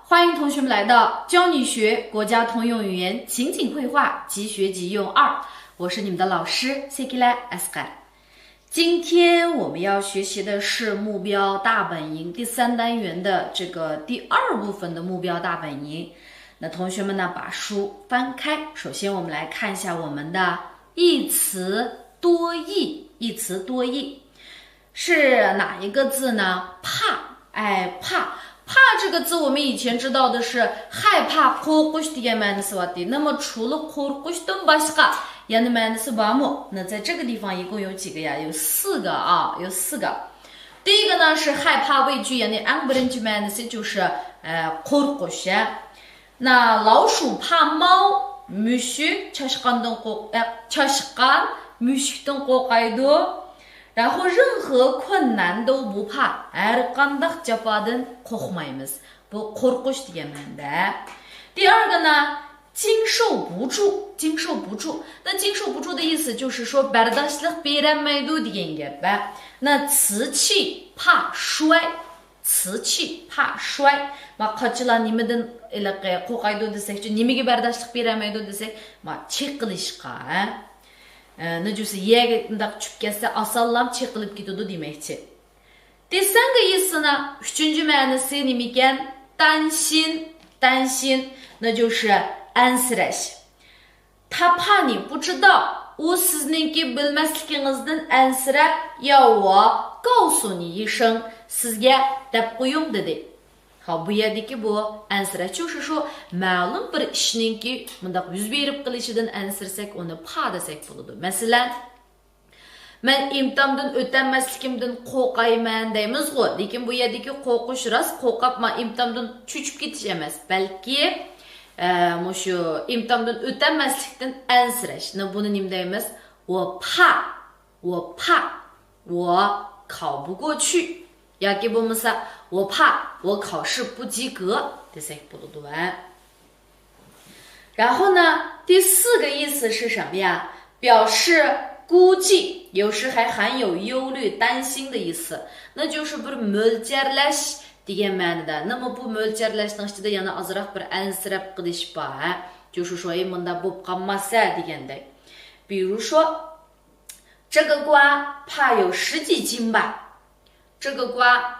欢迎同学们来到教你学国家通用语言情景绘画即学即用2，我是你们的老师 Sekila Asghar。今天我们要学习的是目标大本营第3单元的这个第2部分的目标大本营。那同学们呢，把书翻开，首先我们来看一下我们的一词多义。一词多义是哪一个字呢？怕，怕这个字我们以前知道的是害怕korkush degan ma'nisi var deydi。那么除了 korkushdan başqa yana ma'nisi var mı？那在这个地方一共有几个呀？有4个啊，有4个。第一个呢是害怕畏惧，yani en birinci ma'nisi就是korkush。那老鼠怕猫，müşük şaşkın müşükten korkaydı。然后任何困难都不怕，әрқандай жападан қорқмаймыз。бұл қорқыш деген мәнді。第二个呢，经受不住，经受不住。那经受不住的意思就是说，бәрдашлық беремейді деген gap。那瓷器怕摔，瓷器怕摔。қачылар немеден қорқайды десек, немеге бәрдашлық беремейді десек, чек қылышқа。那就是一个düşüp asallam çekilip gidiyordu demekçi. 第三个意思呢，üçüncü mənası nemiken担心，担心，那就是 ansirash。他怕你不知道，o sizningki bilmasliginizdan ansirab，要我告诉你一声，sizga deb qo'ying dedi。好，bu yerdeki bu ansirash就是说ma'lum bir ishninki mundaq yuz berib qilishidan ansirsak, uni pa desak bo'ladi. Masalan, men imtihondan o'tolmasligimdan qo'rqayman deymiz-ku. Lekin bu yerdeki qo'rqish rost qo'rqib imtihondan cho'chib ketish emas, balki shu imtihondan o'tolmaslikdan ansirash. Buni nima deymiz? 我怕我考不过去。yoki bo'lmasa 我怕我考试不及格 desak bo'ladi。然后呢，第4个意思是什么呀？表示估计，有时还含有忧虑、担心的意思。那就是bir mo'ljarlash degan ma'noda。那么bu mo'ljarlashning ichida yana ozroq bir ansirab qilish bor，就是说bunda bo'lib qolmasa deganda。比如说，这个瓜怕有10几斤吧。这个瓜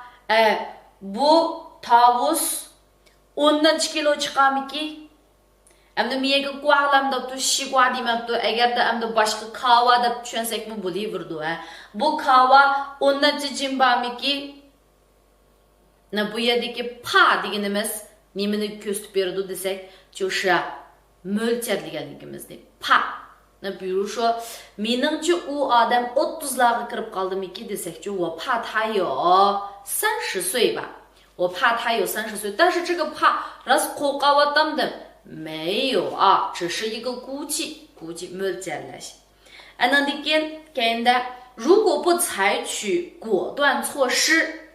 bu tavus 10 kilo chiqamiki? Endi miyega gualam debdi, shigua demabdi. Agarda endi boshqa kava deb tushunsak bo'laverdi. Bu kava 10 jimbamiki? Bu yerdagi pa deganimiz nimani ko'rsatib beradi desak, 就是 mo'ljar deganligimizni. Pa。那比如说 meningcha u odam 30larga kirib qoldimiki desak, 我怕他有30岁吧，我怕他有30岁。但是这个怕 rost qo'rqayotamdim没有啊，只是一个估计mo'ljarlash。Andan keyin如果不采取果断措施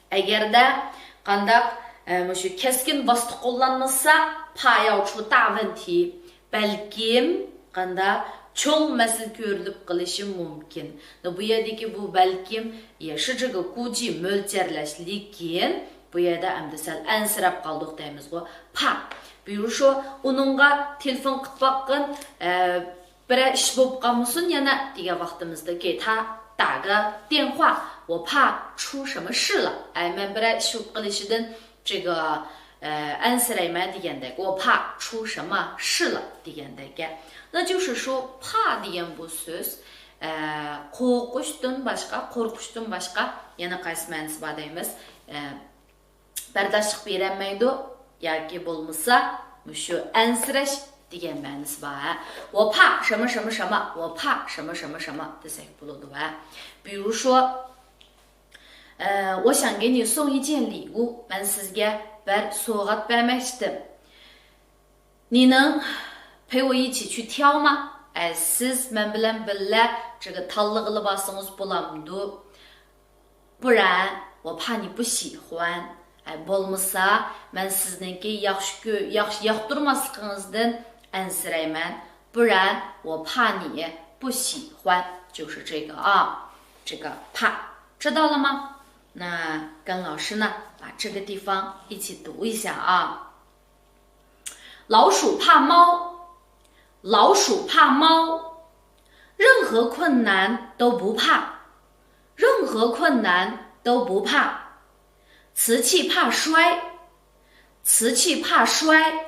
，agarda qandaq shu keskin vosita qo'llanmasa pa 要出大问题，balkim qanda cho'ng masala ko'rilib qilishi mumkin。那bu yerdagi bu balkim 也是这个估计 mo'ljarlash， lekin bu yerda endi sal ansirab qoldik deymiz-ku pa。比如说uningga telefon qilib boqqin bir ish bo'lib qolmasin yana degan vaqtimizda给他打个电话，我怕出什么事了。men bir ish bo'lib qilishidan这个ansirayman degandek， 我怕出什么事了degandek。那就是说怕degan bu so'z qo'rqishdan boshqa yana qaysi ma'nosi bor deymiz? Bardashlik berolmaydi yoki bo'lmasa shu ansirash degan ma'nosi bor。我怕什么什么什么，我怕什么什么什么desak bo'ladi。比如说我想给你送一件礼物，men sizga bir sovg'a bermoqchidim， 你能陪我一起去挑吗？siz men bilan birga这个tanlig'ili borsangiz bo'lamdi， 不然我怕你不喜欢。bo'lmasa men sizningki yaxshi yoqtirmasligingizdan ansirayman， 不然我怕你不喜欢，就是这个啊，这个怕，知道了吗？那跟老师呢把这个地方一起读一下啊。老鼠怕猫，老鼠怕猫，任何困难都不怕，任何困难都不怕。瓷器怕摔，瓷器怕摔，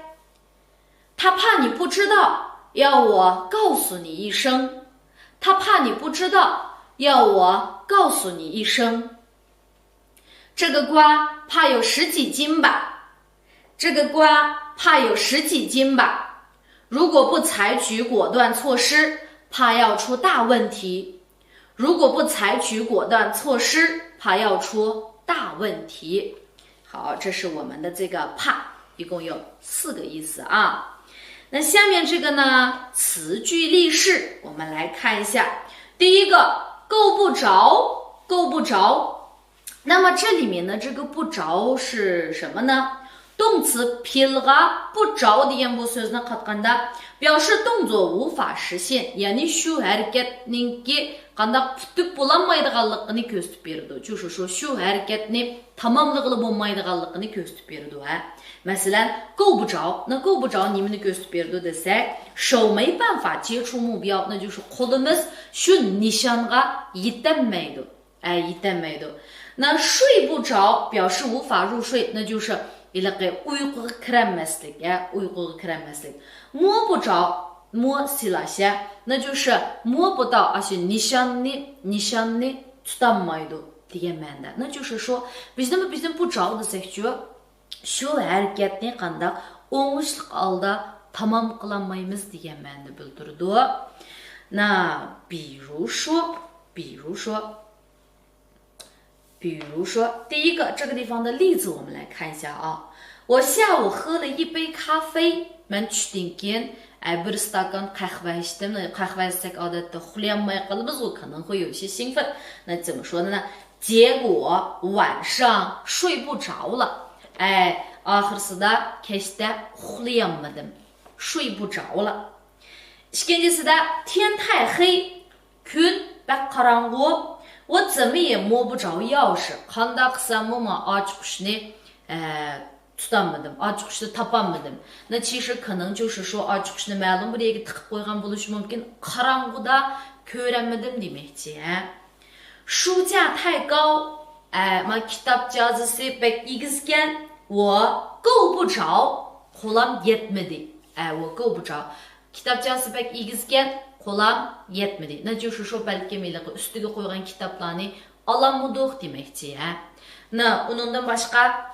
他怕你不知道，要我告诉你一声。他怕你不知道，要我告诉你一声。这个瓜怕有10几斤吧，这个瓜怕有10几斤吧。如果不采取果断措施，怕要出大问题。如果不采取果断措施，怕要出大问题。好，这是我们的这个怕，一共有4个意思啊。那下面这个呢，词句例示，我们来看一下。第一个，够不着，够不着。那么这里面的这个不着是什么呢？动词필가不着деген bu сөзні қатқанда表示动作无法实现, яғни шу әрекетніңке қандақ бүтіп боламайдығанлығыны көстіп берді. 就是说 шу әрекетні тамамлығылы болмайдығанлығыны көстіп берді. Мәселен, 够不着, 那够不着 немені көстіп берді десек, 手没办法接触目标, 那就是 қолымыз шу нишанға етәммейді. етәммейді. 那睡不着表示无法入睡, 那就是uyquga kirolmaslik, uyquga kirolmaslik. 摸不着, 摸 silashya, 那就是摸不到, nishonni tutanmaydi degan ma'noda. 那就是说, bizning bu jao desakchu, shu harakatni qanday o'ngishli holda tamom qilolmaymiz degan ma'noni bildirdi. 那比如说第一个这个地方的例子我们来看一下啊。我下午喝了一杯咖啡, men tushdan keyin bir stakan qahva ichdim. qahva ichsak odatda uxlayolmay qolamiz, 我可能会有一些兴奋。那怎么说呢？结果晚上睡不着了. oxirsida kechda uxlayolmadim, 睡不着了. ikkinchisida 天太黑, kun qarong'u, 我怎么也摸不着钥匙. qanday qilsam ochqichni tutolmadim, ochqichni topolmadim. 那其实可能就是说 ochqichni ma'lum bir yerga tiqib qo'ygan bo'lishi mumkin. qorong'uda ko'rolmadim demoqchi. 书架太高, kitob jozisi pek egizgan, 我够不着, qo'lim yetmadi. 我够不着. kitob jozisi pek egizgan, qo'lim yetmadi. 那就是说 balki ustiga qo'ygan kitoblarni ololmadik demoqchi. 那 undan boshqa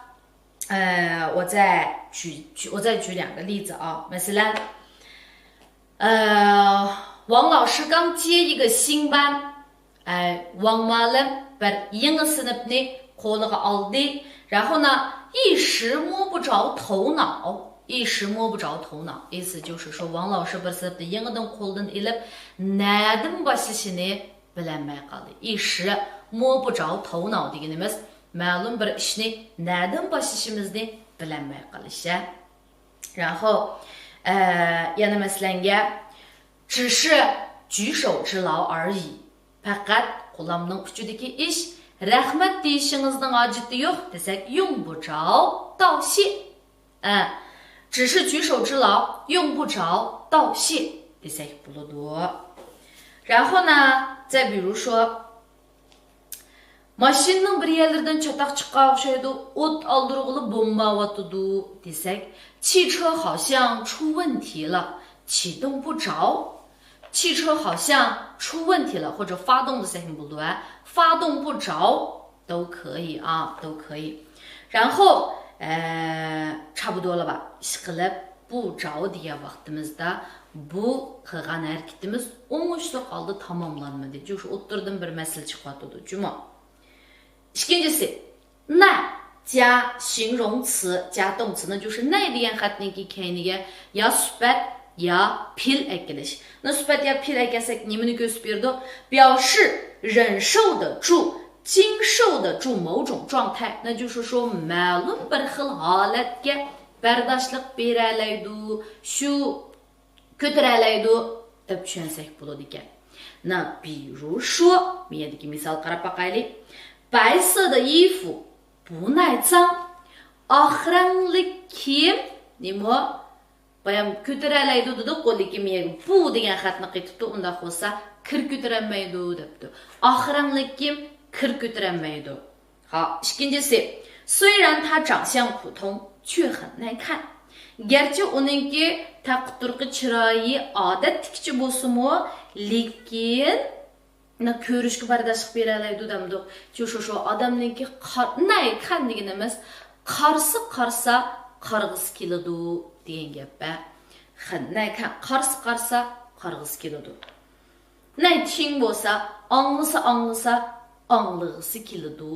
我再举2个例子啊。مثلا王老师刚接一个新班, Wang Malim bir yeni sınıfını qo'liga oldi, 然后呢一时摸不着头脑, 一时摸不着头脑, 意思就是说王老师bir sınıfda yenidan qo'ldan ilib nadan boshlashini bilolmay qoldi. 一时摸不着头脑 deganimiz ma'lum bir ishni nadan boshlashimizni bilolmay qolish. 然后yana masalanga 只是举手之劳而已, faqat qo'limning uchidagi ish, rahmat deyishingizning hojati yo'q desak 用不着道谢. 只是举手之劳, 用不着道谢 desak bo'ladi. 然后呢再比如说 Машинның bir yerlerden çatak çıkqa o'xshaydi, o't aldırğılı bo'lmayotidi desak, 汽车好像出问题了, 启动不着. 汽车好像出问题了, 或者发动的事情不对, 发动不着都可以啊, 都可以. 然后差不多了吧? Ishqilib bu jao degan vaqtimizda bu qilgan harakatimiz o'ngishli holda tamomlanmadi. 就是 o'ttirdan bir masala chiqyotdi, juma. ikincisi 耐加形容词加动词, 那就是耐degan xatniki keyniga ya suhbat ya pil ekilish. 那 suhbat ya pil ekelsak nimani ko'rsatib berdi? 表示忍受得住, 经受得住某种状态, 那就是说 ma'lum bir xil holatga bardoshlik bera oladi, shu ko'tara oladi deb tushunsak bo'ladi ekan. 那比如说 mendagi misol qarab boqaylik. 白色的衣服不耐脏, Ahranlik kim? Nima? Bayam ko'taralaydi dedik, lekin men bu degan xatni qaytibdi, unda bo'lsa kir ko'taranmaydi debdi. Ahranlik kim? Kir ko'taranmaydi. 好， ikkinchisi. 虽然他长相普通，却很耐看。Gerçi onunki taqturqi chiroyi odatdikcha bo'lsa-mu, lekin ko'rishga bardoshlik bera oladi demdik. Shu odamningki naykan deganimiz qarsi qarsa qarg'isi keladi degan gap. Naykan qarsa qarg'isi keladi. Nay ting bo'lsa, anglasa anglag'isi keladi.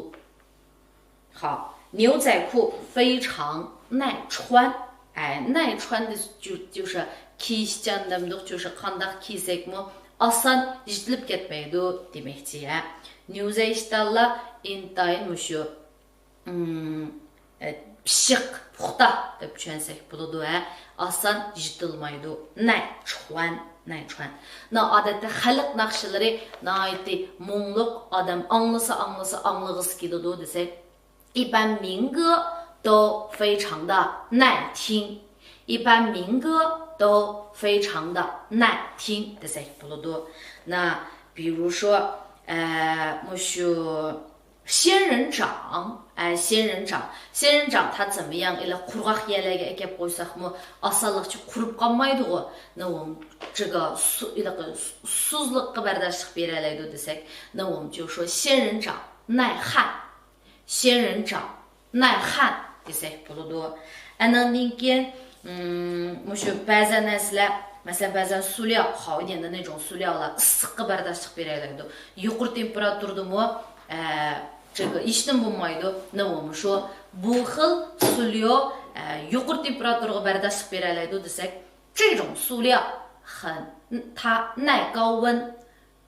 好，牛仔裤非常耐穿。耐穿的就是 kiyishchan demdik, 就是 qandaq kiysekmi oson yitilib ketmaydi demakchi. Newza ishtallar intayin mushu pishiq, puxta deb tushunsak bo'ladi. Oson yitilmaydi. Naychwan. Odatda xalq naqshlari naiti mo'ngliq odam anglasa anglag'isi keladi desak, 一般民歌都非常的耐听，一般民歌都非常的耐听的噻，不多。那比如说，我说仙人掌，仙人掌它怎么样？了kurgaq yerlarga ekib qo'ysaqmi, osonlikcha qurib qolmaydi. 那我们这个suzliqqa bardoshlik bera oladi desak, 那我们就说仙人掌耐旱，仙人掌耐旱。 desak bo'ladi. Andan keyin mushu ba'zan narsalar, masalan ba'zan suvlar, havdenda那种塑料了 issiqqa bardoshlik bera oladi. Yuqori temperaturdami, 这个 ishdan bo'lmaydi. 那我们说 bu xil suvlar yuqori temperaturaga bardoshlik bera oladi desak, 这种塑料它耐高温，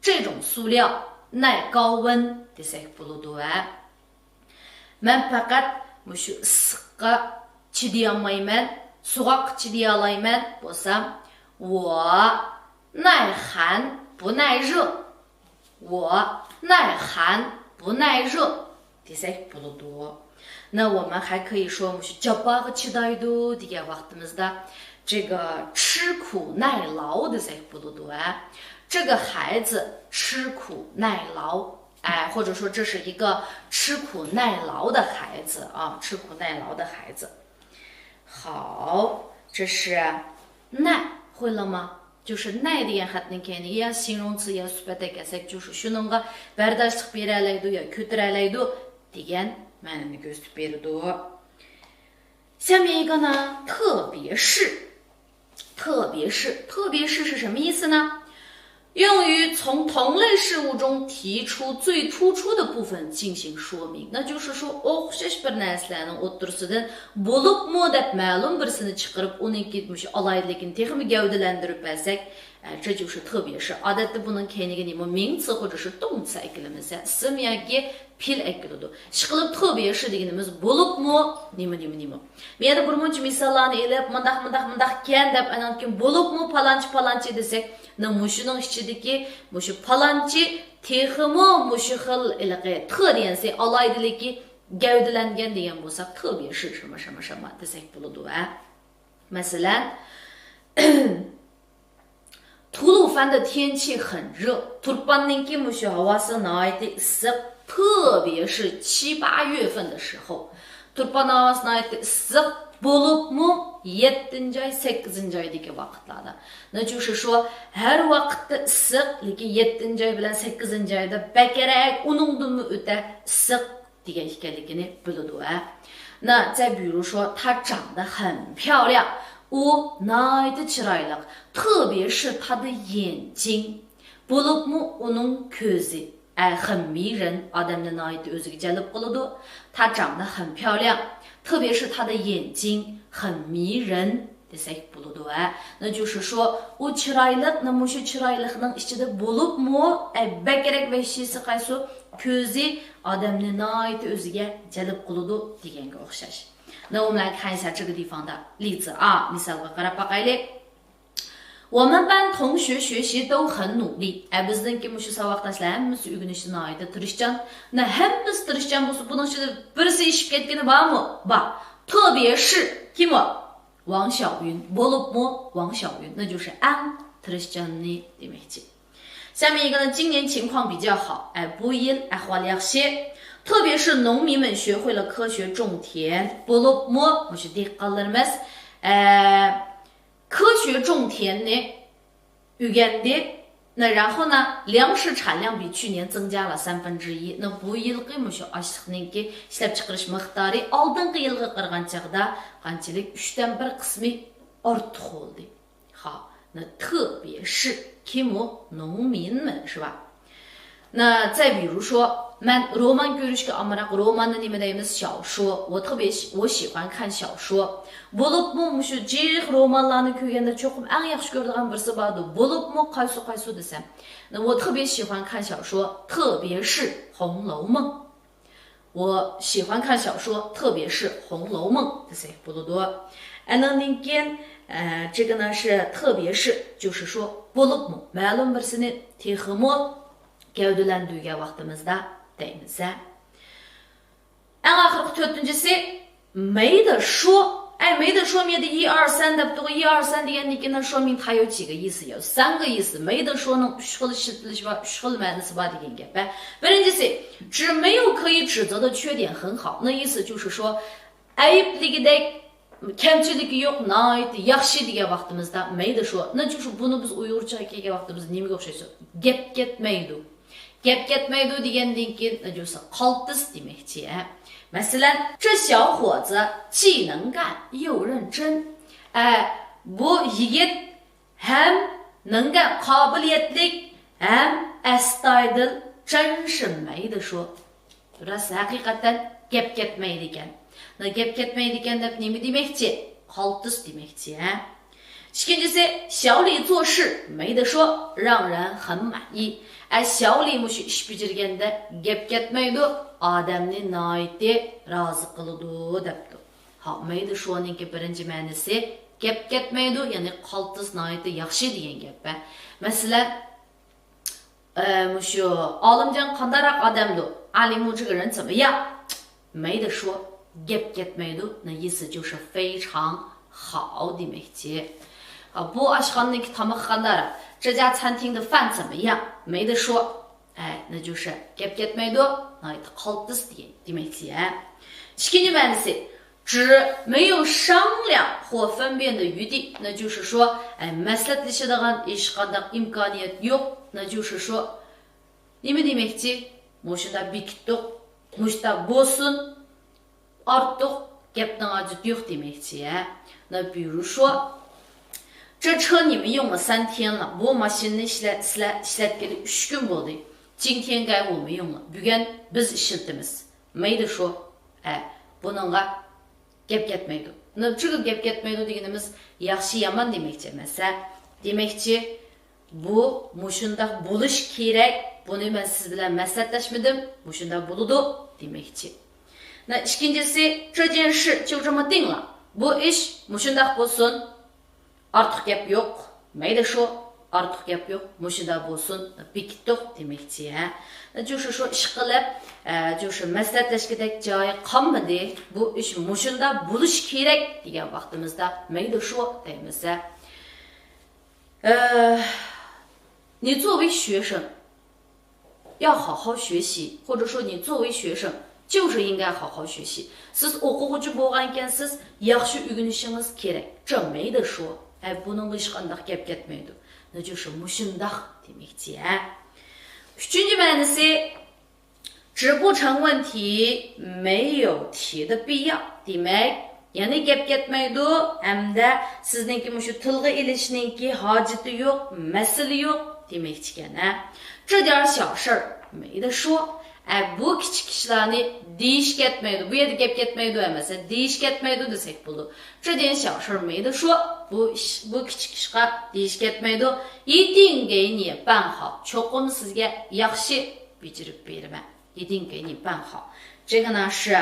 这种塑料耐高温 desak bo'ladi. Men faqat mushu issiqqa chiday olmayman, sovuqqa chiday olmayman bo'lsam, 我耐寒不耐热，我耐寒不耐热 desak bo'ladi. 那我们还可以说 mushu jafoga chidaydi degan vaqtimizda 这个吃苦耐劳 desak bo'ladi. 这个孩子吃苦耐劳。 或者说这是一个吃苦耐劳的孩子啊，吃苦耐劳的孩子。好，这是耐，会了吗？就是耐degan xatning keyingi ya形容词ya sifatga kelsak, 就是 shuningga bardoshlik bera oladi yo ko'tara oladi degan ma'noni ko'rsatib beradi. 下面一个呢，特别是是什么意思呢？ 用于从同类事物中提出最突出的部分进行说明，那就是说o'xshash bir narsalarning o'ttirisidan bo'libmi deb ma'lum birsini chiqarib uningki mushu alayligini texmi gavdalantirib bersak, 这就是特别是 odatda buning keyiniga nima 名词或者是动词ekilamiz, ism yoki fe'l ekiladi. Ishqilib 特别是 deganimiz bo'libmi nima. Men bir muncha misollarni elib mundaq ekan deb anankin bo'libmi palonchi desak, mushuning ichidagi mushu palonchi texmi mushu xil ilaqi 特点是 alaydiligi gavdalangan degan bo'lsak, 特别是什么 desak bo'ladi. Masalan, 吐鲁番的天气很热， Turkmenninki mushu havasi nihoyatda issiq, 特别是7、8月份的时候， Turkmen havasi nihoyatda issiq bo'libmi 7-ci ay, 8-ci aydagi vaqtlarda. 那就是说 har vaqtda issiq, lekin 7-ci ay bilan 8-ci ayda bakarak uningdan o'ta issiq degan ekanligini biladi. 那再比如说她长得很漂亮， u nihoyatda chiroyli, 特别是她的眼睛 bo'libmi uning ko'zi 很迷人 odamni nihoyatda o'ziga jalb qiladi. 她长得很漂亮， 特别是她的眼睛很迷人 desak bo'ladi. 那就是说 u chiroyli, nima shu chiroylining ichida bo'libmi bakarak va shisi qaysi ko'zi odamni nihoyatda o'ziga jalb qiladi deganga o'xshash. 那我们来看一下这个地方的例子啊， misolga qarab boqaylik. 我们班同学学习都很努力. Bizningki mushu saboqdoshlar hammasi o'rganishda nihoyatda tirishchan. Hammasi tirishchan bo'lsa, buning ichida birisi ishib ketgani bormi? Bor. 特别是 Kim 王小云 Bolupmo 王小云，那就是 An Trishjani 对没记。下面一个呢，今年情况比较好，不因花了些，特别是农民们学会了科学种田。Bolupmo 我是dehqonlarimiz科学种田呢，öğrendi。那然后呢，粮食产量比去年增加了1/3。那bu yilgi mushu ashliqninki ishlab chiqarish miqdori oldingi yilga qaraganda qanchalik 1/3 qismi ortiq bo'ldi. 好，那特别是 kim 农民们是吧？那再比如说，man roman görüşke amarak romanı nime deyimiz 小说，我喜欢看小说。Bolupmu şu jiq romanlarını ko'rganda cho'qim eng yaxshi ko'radigan birisi bordi. Bolupmu qaysi desam. 那我特别喜欢看小说，特别是《红楼梦》。我喜欢看小说，特别是《红楼梦》。这些不多。Another again，这个呢是特别是，就是说 bolupmu ma'lum birsini texmo gavdalantirgan vaqtimizda deymiz. Eng oxirgi 4-si 没得说。没得说明的1、2、3的，不过1、2、3degandan keyin说明它有几个意思，有3个意思。没得说呢，3 xil ishlatilishi bor, 3 xil ma'nosi bor degan gap. Birinchisi，指没有可以指责的缺点很好，那意思就是说，ayibligidek kamchiligi yo'q, nihoyatda yaxshi degan vaqtimizda mayda sho,那就是buni biz uyg'urchaga kelgan vaqtimizda nimaga o'xshaydi? Gap ketmaydi. Gap ketmaydi degandan keyin najusa qaltis demakchi. Mesela 这小伙子既能干又认真. Bu yigit hem 能干 qobiliyatli hem astoydil, 真是没得说. Burası haqiqatan gap ketmaydi ekan. Gap ketmaydi ekan deb nima demakchi? Qaltis demakchi. İkincisi 小李做事没得说，让人很满意. 小李mush ish bijirganda gap ketmaydi, odamni nihoyatda rozi qiladi debdi. 好，没得说ninki birinchi ma'nosi gap ketmaydi, ya'ni qaltis nihoyatda yaxshi degan gap. Masalan, mushu Olimjon qandaroq odamdi? Alimu 这个人怎么样？没得说 gap ketmaydi， 那意思就是非常好demakchi. Bu oshxonaning tamoq qandaroq? 这家餐厅的饭怎么样？没得说，那就是 gap ketmaydi, qaltis demakchi. Ikkinchi ma'nosi 指没有商量或分辨的余地，那就是说maslahatlashadigan hech qanday imkoniyat yo'q, 那就是说nima demakchi? Mushunda bekitdik, mushunda bo'lsin, ortiq gapning hojati yo'q demakchi. 那比如说这车你们用了3天了, bu mashinani ishlatgani 3 kun bo'ldi. 今天该我们用了, bugun biz ishlatamiz. 没得说, buningga gap ketmaydi. 那这个 gap ketmaydi deganimiz yaxshi yomon demakchi emas. Demakchi bu mushundaq bo'lish kerak. Buni men siz bilan maslahatlashmadim, mushundaq bo'ladi demakchi. 那ikincisi 这件事就这么定了. Bu ish mushundaq bo'lsin. Artık gap yo'q, mayda sho, artık gap yo'q, mushunda bo'lsin, bekitdik demakchi. 那就是说 ish qilib, 就是maslahatlashgidek joyi qolmadi. Bu ish mushunda bo'lish kerak degan vaqtimizda mayda sho deymiz. 你作为学生要好好学习，或者说你作为学生就是应该好好学习. Siz o'quvchi bo'lgan ekansiz, yaxshi o'rganishingiz kerak. 这没得说. Bunun hech qanday gap ketmaydi. 那就是mushundaq demakchi. Uchinchi ma'nosi 指不成问题，没有提的必要. Demak, ya'ni gap ketmaydi hamda sizningki mushu tilga ilishninki hojati yo'q, masala yo'q demakchi ekan. 这点小事儿没得说. Bu kichik ishlarni deyish ketmaydi. Bu yerda gap ketmaydi emas, deyish ketmaydi desak bo'ladi. 这点小事没得说. Bu kichik ishga deyish ketmaydi. 一定给你办好. Cho'qim sizga yaxshi bijirib beraman. 一定给你办好. 这个呢是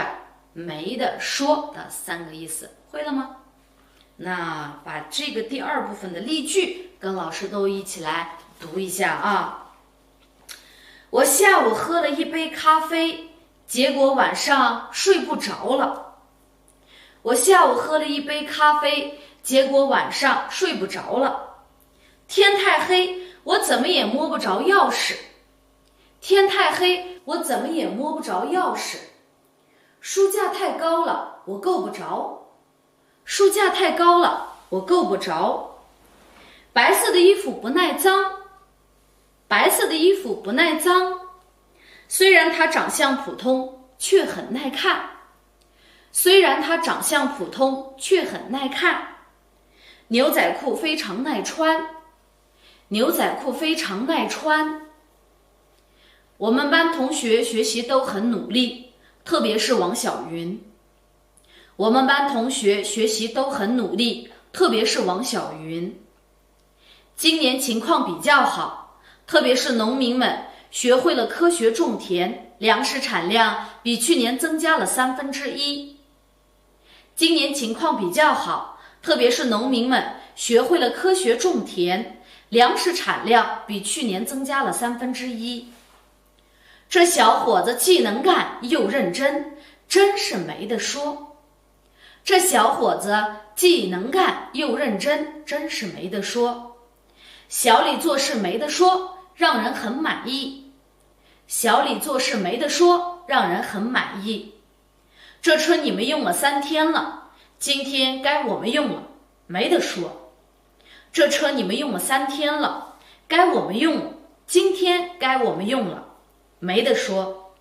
没得说的3个意思，会了吗？那把这个第2部分的例句跟老师都一起来读一下啊。我下午喝了1杯咖啡，结果晚上睡不着了。我下午喝了一杯咖啡，结果晚上睡不着了。天太黑，我怎么也摸不着钥匙。天太黑，我怎么也摸不着钥匙。书架太高了，我够不着。书架太高了，我够不着。白色的衣服不耐脏，白色的衣服不耐脏。虽然它长相普通，却很耐看。虽然它长相普通，却很耐看。牛仔裤非常耐穿，牛仔裤非常耐穿。我们班同学学习都很努力，特别是王小云。我们班同学学习都很努力，特别是王小云。今年情况比较好，特别是农民们学会了科学种田，粮食产量比去年增加了1/3。今年情况比较好，特别是农民们学会了科学种田，粮食产量比去年增加了1/3。这小伙子既能干又认真，真是没得说。这小伙子既能干又认真，真是没得说。小李做事没得说，让人很满意。小李做事没得说，让人很满意。这车你们用了3天了，今天该我们用了，没得说。这车你们用了3天了，该我们用了，今天该我们用了，没得说。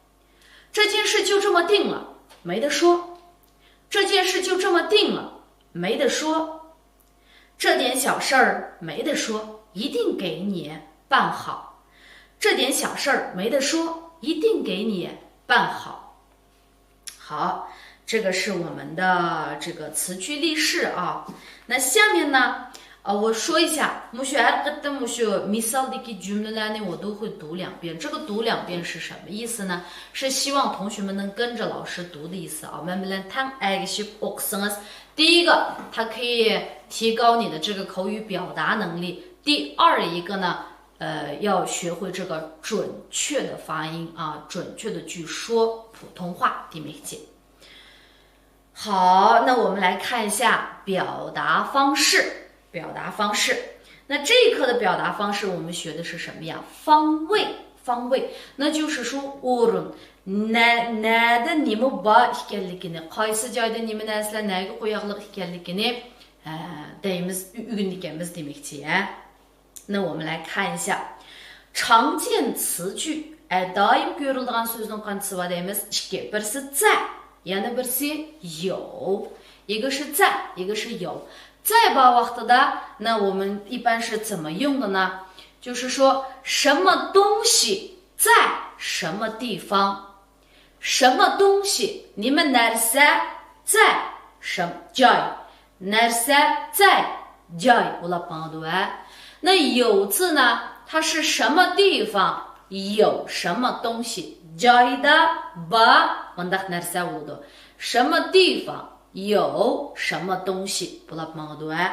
这件事就这么定了，没得说。这件事就这么定了，没得说。这点小事儿没得说，一定给你办好。这点小事儿没得说，一定给你办好。好，这个是我们的这个词句例式啊。那下面呢，我说一下，misaldagi cümlelerini我都会读2遍。这个读2遍是什么意思呢？是希望同学们能跟着老师读的意思啊。第一个，它可以提高你的这个口语表达能力。第二一个呢，要学会这个准确的发音啊，准确的去说普通话。第没解。好，那我们来看一下表达方式。表达方式，那这一课的表达方式我们学的是什么呀？方位，方位，那就是说orun nerede nima bor ekanligini, qaysi joyda nima narsalar nega qo'yoqliq ekanligini deymiz, o'rganganmiz demakchi ya. 那我们来看一下常见词句. doim ko'riladigan so'zning qanchasi bor deymiz? 2. Birisi在, yana birisi 有. 一个是在，一个是有。在吧vaqtida，那我们一般是怎么用的呢？就是说什么东西在什么地方，什么东西，你们narsa在什么 joy， narsa在 joy， 那有字呢，它是什么地方有什么东西 joyda bor bunday narsa bo'ladi， 什么地方有什么东西bo'lib mangdi.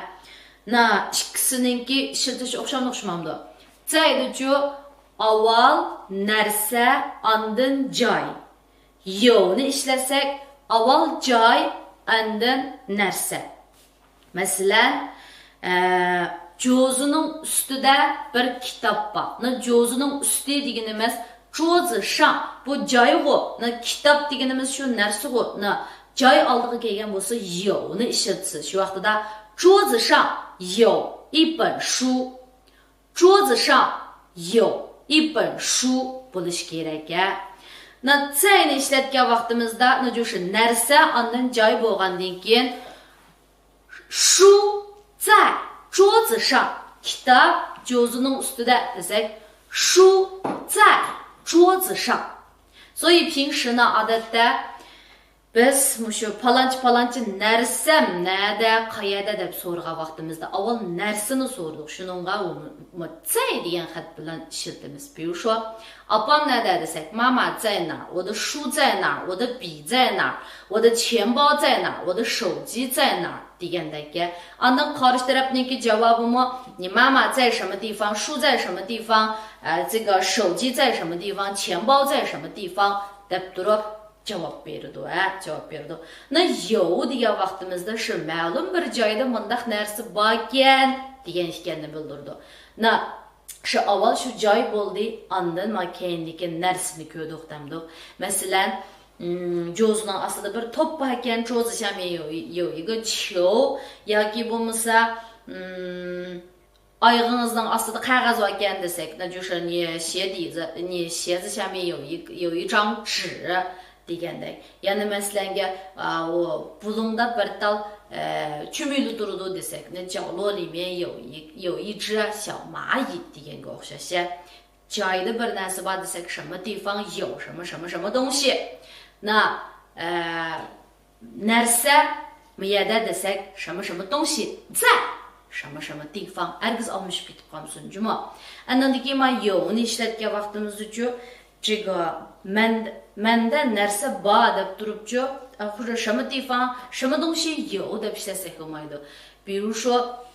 Na ikkisininki ishiltishi o'xshamdi. Zaydi jo avval narsa andin joy. Yo'ni ishlasak avval joy andin narsa. Masalan, jo'zining ustida bir kitob bor. Na jo'zining usti deganimiz 桌子上 bu joyg'u. Na kitob deganimiz shu narsa-g'u. Na joy oldiga kelgan bo'lsa yo'ni ishlatasiz. Shu vaqtida 桌子上有一本书，桌子上有一本书bo'lishi kerak. Na zayni ishlatgan vaqtimizda na就是 narsa andin joy bo'lgandan keyin 书在桌子上 kitob jo'zining ustida desak 书在桌子上。所以平时呢 odatda biz mushu palonchi narsa nada qayerda deb so'ragan vaqtimizda avval narsani so'radik. Shuningga zay degan xat bilan ishlatamiz. 比如说 apam nada desak 妈妈在哪儿，我的书在哪儿，我的笔在哪儿，我的钱包在哪儿，我的手机在哪儿 degandagi. Andan qarish tarafniki javobimi 你妈妈在什么地方，书在什么地方，这个手机在什么地方，钱包在什么地方 deb turib javob berdi, javob berdi. Na yo'q degan vaqtimizda shu ma'lum bir joyda mundaq narsa bor ekan degan ekanni bildirdi. Na shu avval shu joy bo'ldi, ondan ma keyindagi narsani ko'rdik demdik. Masalan, jo'zning aslida bir top bor ekan, jo'zi yo'q, cho'v yoki bo'lmasa ayğınızdan aslında qağaz var ekan desek,那就是你鞋子下面有一张纸 degandek. Yani masalanga o bulungda bir tal chumuyli turdi desek, 那角落里面有一只小蚂蚁 deganga o'xshash. Joyda bir narsa bor desek, 什么地方有什么什么什么东西. Na narsa bu yerda desek, 什么什么东西在什么什么地方, herkes almış bitip kalmışsın cuma. Anladaki ma yoğunu işletken vaktimiz ucu, 这个 mende nerse bağ deyip durupcu, 或者什么地方什么东西有 deyip işletsek olmaydı. 比如说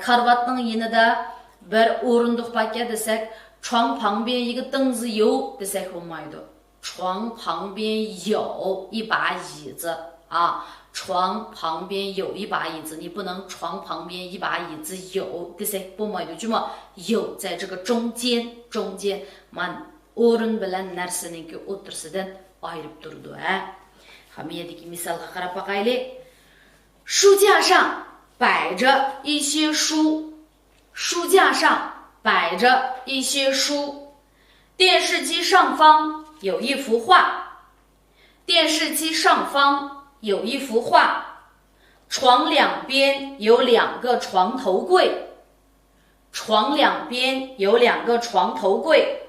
karvatның yanında bir orunduk bakya desek, 床旁边一个凳子有 desek olmaydı. 床旁边有一把椅子啊。床旁边有一把椅子，你不能床旁边一把椅子有，这些不买的，就么有在这个中间man orun bilen narseninki o'tirsidan ayırıp durdu. Hamiyedeki misalga qarab bakaylı. 书架上摆着一些书，书架上摆着一些书，电视机上方有一幅画，电视机上方有一幅画，床两边有两个床头柜，床两边有两个床头柜，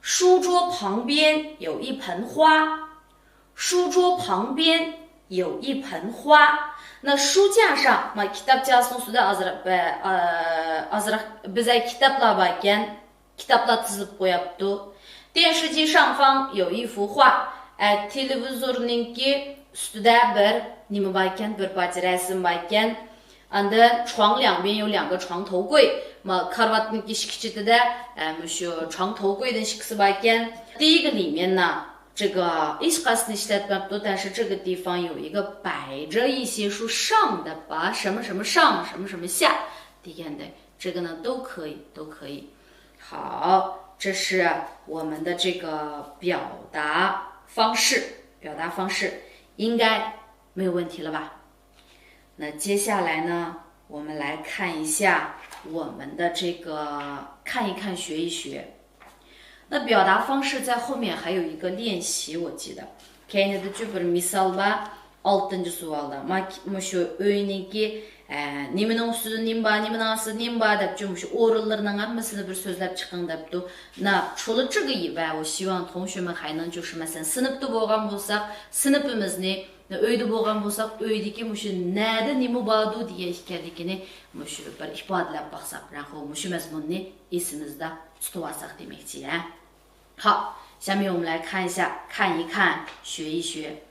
书桌旁边有一盆花，书桌旁边有一盆花。那书架上ma kitapçasının üstünde azırak bize kitaplar varken kitaplar dizilip koyaptı. 电视机上方有一幅画, televizorninki üstüde bir nime varken bir parça resim varken, anda 床两边有两个床头柜, ma karvatninki şikçide de şu 床头柜的şikisi varken, 第一个里面呢。这个 işgasını işletmepti, 但是这个地方有一个摆着一些书上的把什么什么上什么什么下 degende, 这个呢都可以。好，这是我们的这个表达方式应该没有问题了吧？那接下来呢，我们来看一下我们的这个看一看学一学。那表达方式在后面还有一个练习，我记得。Kendisi bir misal var. 6. sualda. Şu öğüneki nimenin üstü nimenin ası nimba deyip cümüş oralarının hamısını bir sözlep çıkın deyip du. Na çolu çıgı ve o 希望同学们还能就是mesela sınıfta болған болсақ, sınıfımızны öyde болған болсақ, öydeki müşü nerede nime bağdu diye hikayedekini müşü bir ifadelep baksak,然后 müşü mezmununu esimizde tutuvarsak demektir. 好，下面我们来看一下，看一看，学一学。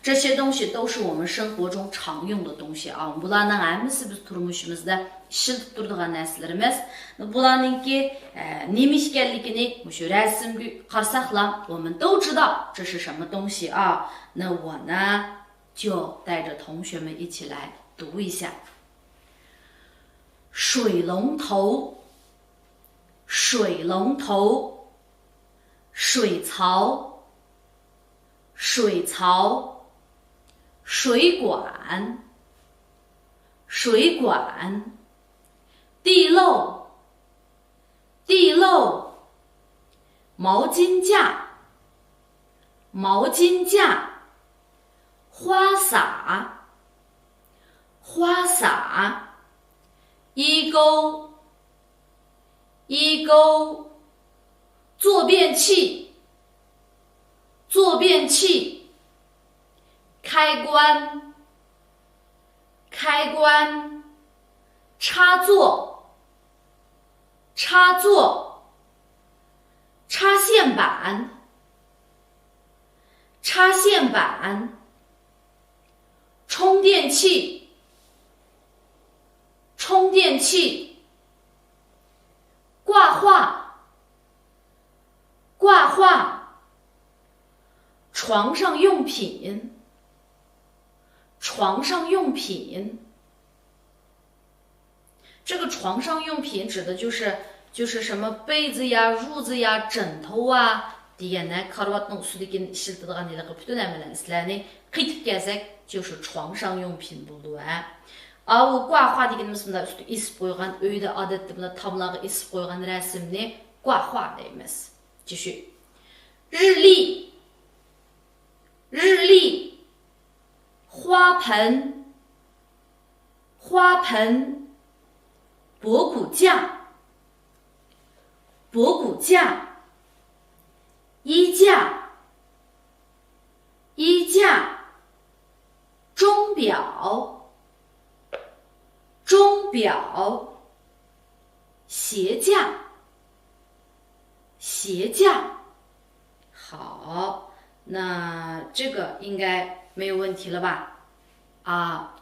这些东西都是我们生活中常用的东西啊。Bularning hammasi biz turmushimizda ishlatib turadigan narsalarimiz. Bularninki nima ekanligini shu rasmga qarasaqlar, 我们都知道这是什么东西啊。那我呢，就带着同学们一起来读一下。水龙头，水龙头。水槽，水槽，水管，水管，地漏，地漏，毛巾架，毛巾架，花洒，花洒，衣钩，衣钩。坐便器，坐便器，开关，开关，插座，插座，插线板，插线板，充电器，充电器，挂画。挂画，床上用品，床上用品。这个床上用品指的就是什么被子呀、褥子呀、枕头啊，deganlar karavotning ustidagi ishlatiladigan bütün narsalarni qiytib kelsak就是床上用品bo'ldi va u guahua deganimiz bunda usti isib qo'ygan uyda odatda bunda tomlarga isib qo'ygan rasmni guahua deymiz. 继续，日历，日历，花盆，花盆，博古架，博古架，衣架，衣架，钟表，钟表，鞋架，鞋架。好，那这个应该没有问题了吧？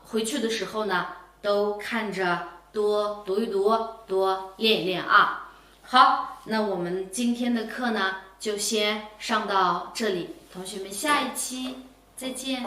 回去的时候呢，都看着多读一读，多练一练啊。好，那我们今天的课呢，就先上到这里，同学们下一期再见。